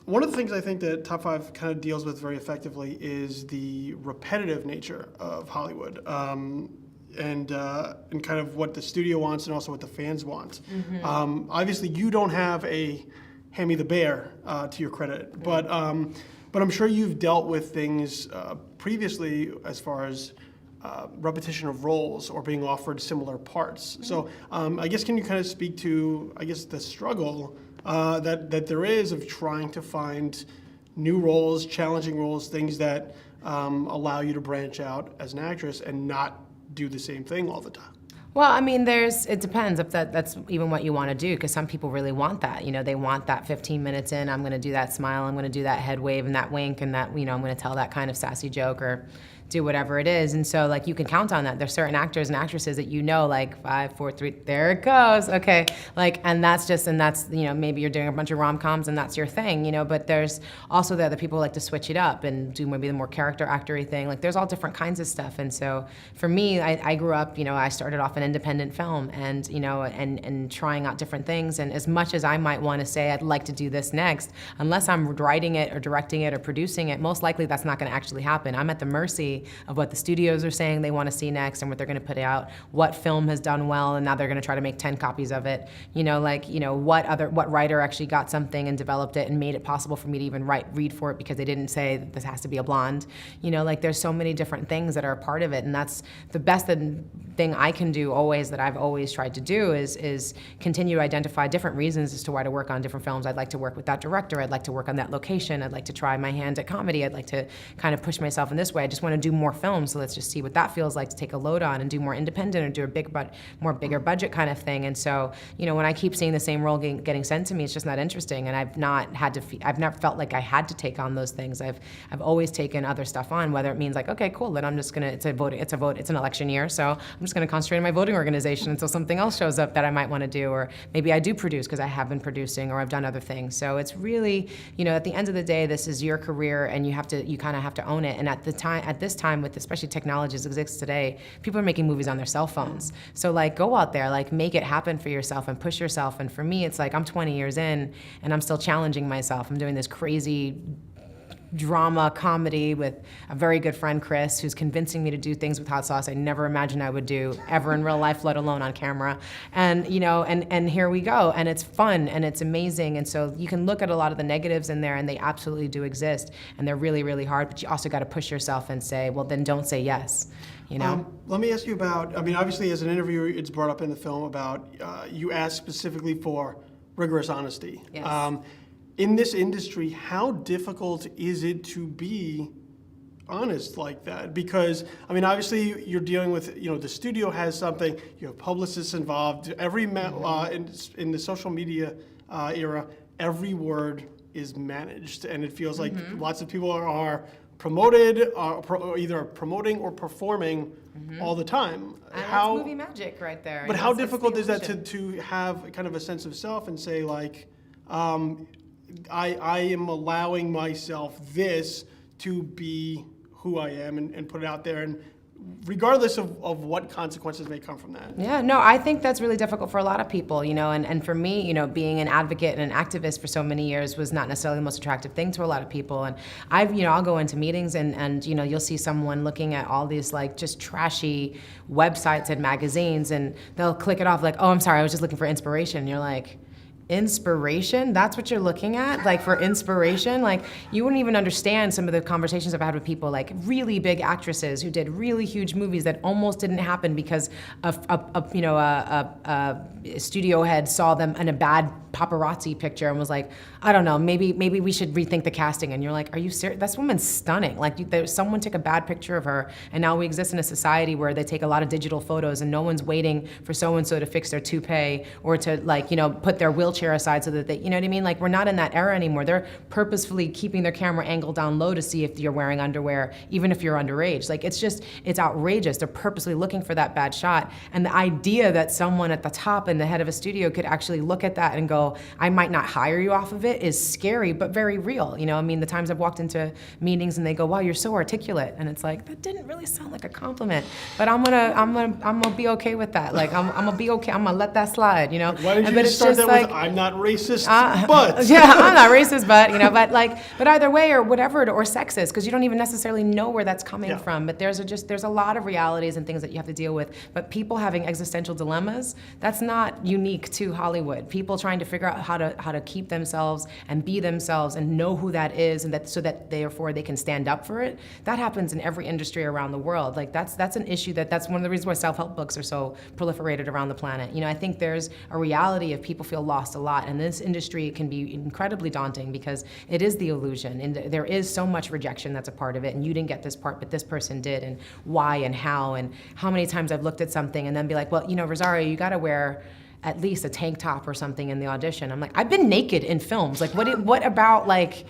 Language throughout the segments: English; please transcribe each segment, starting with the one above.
One of the things I think that Top 5 kind of deals with very effectively is the repetitive nature of Hollywood, and kind of what the studio wants and also what the fans want. Obviously, you don't have a Hammy the Bear to your credit, but I'm sure you've dealt with things previously as far as repetition of roles or being offered similar parts. So I guess can you kind of speak to, I guess, the struggle that there is of trying to find new roles, challenging roles, things that allow you to branch out as an actress and not do the same thing all the time? Well, I mean, it depends if that's even what you want to do, because some people really want that. You know, they want that 15 minutes in, I'm going to do that smile, I'm going to do that head wave and that wink and that, I'm going to tell that kind of sassy joke or do whatever it is. And so, like, you can count on that. There's certain actors and actresses that like 5, 4, 3, there it goes, okay. Like, and that's, maybe you're doing a bunch of rom-coms and that's your thing, but there's also the other people who like to switch it up and do maybe the more character actor-y thing. Like, there's all different kinds of stuff. And so, for me, I grew up, I started off in independent film and, and trying out different things. And as much as I might want to say I'd like to do this next, unless I'm writing it or directing it or producing it, most likely that's not going to actually happen. I'm at the mercy of what the studios are saying they want to see next and what they're going to put out, what film has done well, and now they're going to try to make 10 copies of it. What writer actually got something and developed it and made it possible for me to even read for it because they didn't say that this has to be a blonde. There's so many different things that are a part of it, and that's the best thing I can do always, that I've always tried to do, is continue to identify different reasons as to why to work on different films. I'd like to work with that director, I'd like to work on that location, I'd like to try my hand at comedy, I'd like to kind of push myself in this way. I just want to do more films, so let's just see what that feels like to take a load on and do more independent or do a bigger budget kind of thing. And so, when I keep seeing the same role getting sent to me, it's just not interesting, and I've never felt like I had to take on those things. I've always taken other stuff on, whether it means like, okay, cool, then I'm just gonna, it's an election year, so I'm just gonna concentrate on my voting organization until something else shows up that I might want to do, or maybe I do produce because I have been producing or I've done other things. So it's really, at the end of the day, this is your career and you kind of have to own it. And at this time, with especially technologies exists today, people are making movies on their cell phones. So like, go out there, like make it happen for yourself and push yourself. And for me, it's like I'm 20 years in and I'm still challenging myself. I'm doing this crazy drama comedy with a very good friend, Chris, who's convincing me to do things with hot sauce I never imagined I would do ever in real life, let alone on camera. And and here we go, and it's fun and it's amazing. And so you can look at a lot of the negatives in there, and they absolutely do exist, and they're really, really hard. But you also got to push yourself and say, well, then don't say yes. Let me ask you about. Obviously, as an interviewer, it's brought up in the film about you asked specifically for rigorous honesty. Yes. In this industry, how difficult is it to be honest like that? Because, obviously you're dealing with, the studio has something, you have publicists involved, in the social media era, every word is managed, and it feels like lots of people are promoted, either promoting or performing all the time. That's movie magic right there. But how difficult is that to have kind of a sense of self and say, like, I am allowing myself this to be who I am and put it out there, and regardless of what consequences may come from that. Yeah, no, I think that's really difficult for a lot of people, and for me, being an advocate and an activist for so many years was not necessarily the most attractive thing to a lot of people. And I'll go into meetings and you'll see someone looking at all these like just trashy websites and magazines, and they'll click it off like, oh, I'm sorry, I was just looking for inspiration. And you're like, inspiration? That's what you're looking at? Like, for inspiration? Like, you wouldn't even understand some of the conversations I've had with people, like really big actresses who did really huge movies that almost didn't happen because a studio head saw them in a bad paparazzi picture and was like, I don't know, maybe we should rethink the casting. And you're like, are you serious? That woman's stunning. Like, someone took a bad picture of her, and now we exist in a society where they take a lot of digital photos and no one's waiting for so-and-so to fix their toupee or to, like, put their wheelchair aside so that they, you know what I mean? Like, we're not in that era anymore. They're purposefully keeping their camera angle down low to see if you're wearing underwear, even if you're underage. Like, it's outrageous. They're purposely looking for that bad shot. And the idea that someone at the top and the head of a studio could actually look at that and go, I might not hire you off of it, is scary, but very real. The times I've walked into meetings and they go, wow, you're so articulate. And it's like, that didn't really sound like a compliment, but I'm gonna be okay with that. Like, I'm gonna be okay. I'm gonna let that slide, Why didn't you just start that with, I'm not racist, but yeah, I'm not racist, but but either way or whatever, or sexist, because you don't even necessarily know where that's coming from. But there's a lot of realities and things that you have to deal with. But people having existential dilemmas, that's not unique to Hollywood. People trying to figure out how to keep themselves and be themselves and know who that is, and that so that therefore they can stand up for it. That happens in every industry around the world. Like that's an issue that's one of the reasons why self-help books are so proliferated around the planet. I think there's a reality of people feel lost a lot, and this industry can be incredibly daunting because it is the illusion, and there is so much rejection that's a part of it, and you didn't get this part, but this person did, and why and how many times I've looked at something and then be like, well, Rosario, you gotta wear at least a tank top or something in the audition. I'm like, I've been naked in films. Like, what about, like,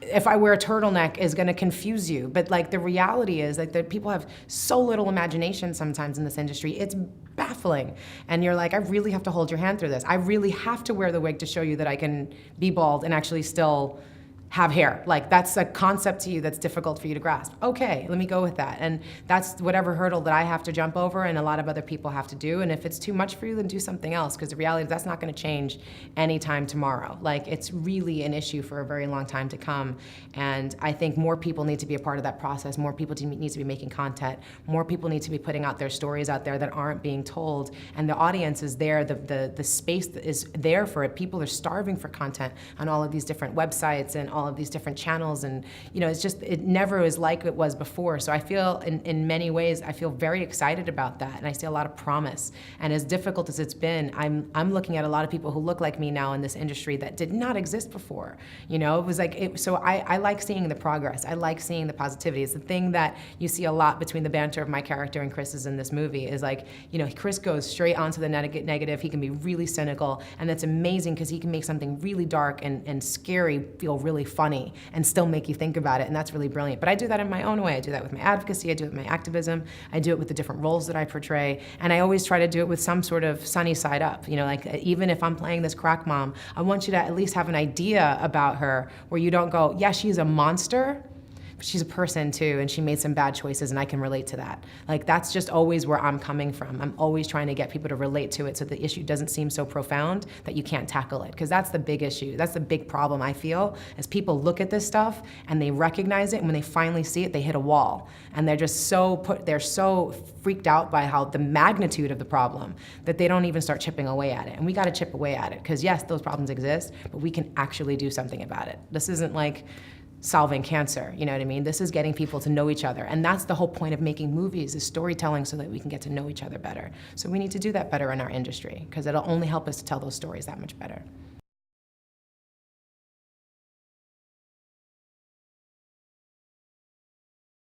if I wear a turtleneck is gonna confuse you? But like, the reality is like that people have so little imagination sometimes in this industry. It's baffling. And you're like, I really have to hold your hand through this. I really have to wear the wig to show you that I can be bald and actually still have hair. Like, that's a concept to you that's difficult for you to grasp. Okay, let me go with that. And that's whatever hurdle that I have to jump over and a lot of other people have to do. And if it's too much for you, then do something else, because the reality is that's not gonna change anytime tomorrow. Like, it's really an issue for a very long time to come. And I think more people need to be a part of that process. More people need to be making content. More people need to be putting out their stories out there that aren't being told. And the audience is there, the space is there for it. People are starving for content on all of these different websites and all of these different channels, and it never was like it was before. So I feel in many ways I feel very excited about that, and I see a lot of promise. And as difficult as it's been, I'm looking at a lot of people who look like me now in this industry that did not exist before. It was like so I like seeing the progress. I like seeing the positivity. It's the thing that you see a lot between the banter of my character and Chris's in this movie is like, Chris goes straight onto the negative. He can be really cynical, and that's amazing because he can make something really dark and scary feel really funny and still make you think about it, and that's really brilliant. But I do that in my own way. I do that with my advocacy, I do it with my activism, I do it with the different roles that I portray, and I always try to do it with some sort of sunny side up. Like, even if I'm playing this crack mom, I want you to at least have an idea about her where you don't go, yeah, she's a monster, but she's a person too, and she made some bad choices, and I can relate to that. Like, that's just always where I'm coming from. I'm always trying to get people to relate to it so the issue doesn't seem so profound that you can't tackle it, because that's the big issue. That's the big problem I feel, is people look at this stuff and they recognize it, and when they finally see it, they hit a wall. And they're just they're so freaked out by how the magnitude of the problem that they don't even start chipping away at it. And we gotta chip away at it, because yes, those problems exist, but we can actually do something about it. This isn't like solving cancer, you know what I mean? This is getting people to know each other. And that's the whole point of making movies, is storytelling so that we can get to know each other better. So we need to do that better in our industry, because it'll only help us to tell those stories that much better.